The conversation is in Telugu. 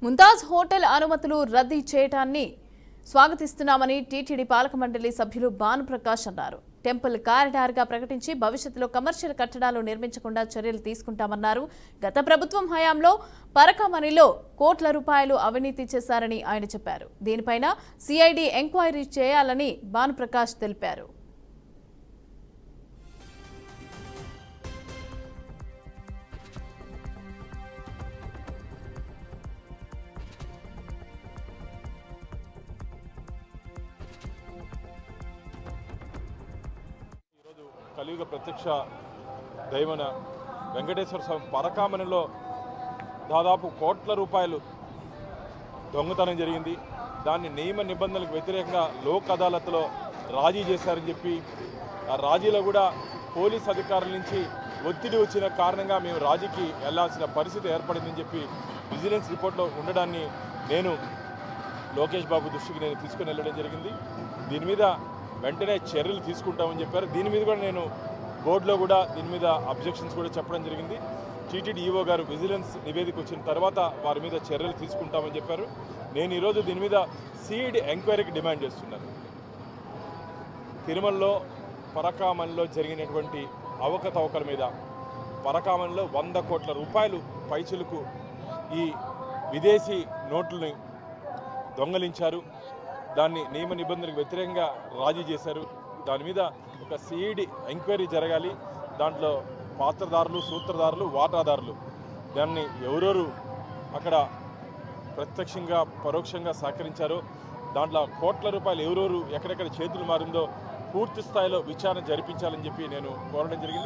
ముంతాజ్ హోటల్ అనుమతులు రద్దు చేయడాన్ని స్వాగతిస్తున్నామని టీటీడీ పాలక మండలి సభ్యులు భానుప్రకాష్ అన్నారు. టెంపుల్ కారిడార్గా ప్రకటించి భవిష్యత్తులో కమర్షియల్ కట్టడాలు నిర్మించకుండా చర్యలు తీసుకుంటామన్నారు. గత ప్రభుత్వం హయాంలో పరకామణిలో కోట్ల రూపాయలు అవినీతి చేశారని ఆయన చెప్పారు. దీనిపైన సిఐడి ఎంక్వైరీ చేయాలని భానుప్రకాష్ తెలిపారు. కలియుగ ప్రత్యక్ష దైవన వెంకటేశ్వర స్వామి పరకామణిలో దాదాపు కోట్ల రూపాయలు దొంగతనం జరిగింది. దాన్ని నియమ నిబంధనలకు వ్యతిరేకంగా లోక్ అదాలత్లో రాజీ చేశారని చెప్పి ఆ రాజీలో కూడా పోలీస్ అధికారుల నుంచి ఒత్తిడి వచ్చిన కారణంగా మేము రాజీకి వెళ్లాల్సిన పరిస్థితి ఏర్పడిందని చెప్పి విజిలెన్స్ రిపోర్ట్లో ఉండడాన్ని నేను లోకేష్ బాబు దృష్టికి నేను తీసుకుని వెళ్ళడం జరిగింది. దీని మీద వెంటనే చర్యలు తీసుకుంటామని చెప్పారు. దీని మీద కూడా నేను బోర్డులో కూడా దీని మీద అబ్జెక్షన్స్ కూడా చెప్పడం జరిగింది. టీటీడీ ఈవో గారు విజిలెన్స్ నివేదిక వచ్చిన తర్వాత వారి మీద చర్యలు తీసుకుంటామని చెప్పారు. నేను ఈరోజు దీని మీద సిఐడి ఎంక్వైరీకి డిమాండ్ చేస్తున్నాను. తిరుమలలో పరకామణిలో జరిగినటువంటి అవకతవకల మీద పరకామణిలో 100 కోట్ల రూపాయలు పైచులకు ఈ విదేశీ నోట్లని దొంగలించారు. దాన్ని నియమ నిబంధనలకు వ్యతిరేకంగా రాజీ చేశారు. దాని మీద ఒక సిఐడి ఎంక్వైరీ జరగాలి. దాంట్లో పాత్రదారులు, సూత్రధారులు, వాటాదారులు దాన్ని ఎవరెవరు అక్కడ ప్రత్యక్షంగా పరోక్షంగా సహకరించారో, దాంట్లో కోట్ల రూపాయలు ఎవరెవరు ఎక్కడెక్కడ చేతులు మారిందో పూర్తి స్థాయిలో విచారణ జరిపించాలని చెప్పి నేను కోరడం జరిగింది.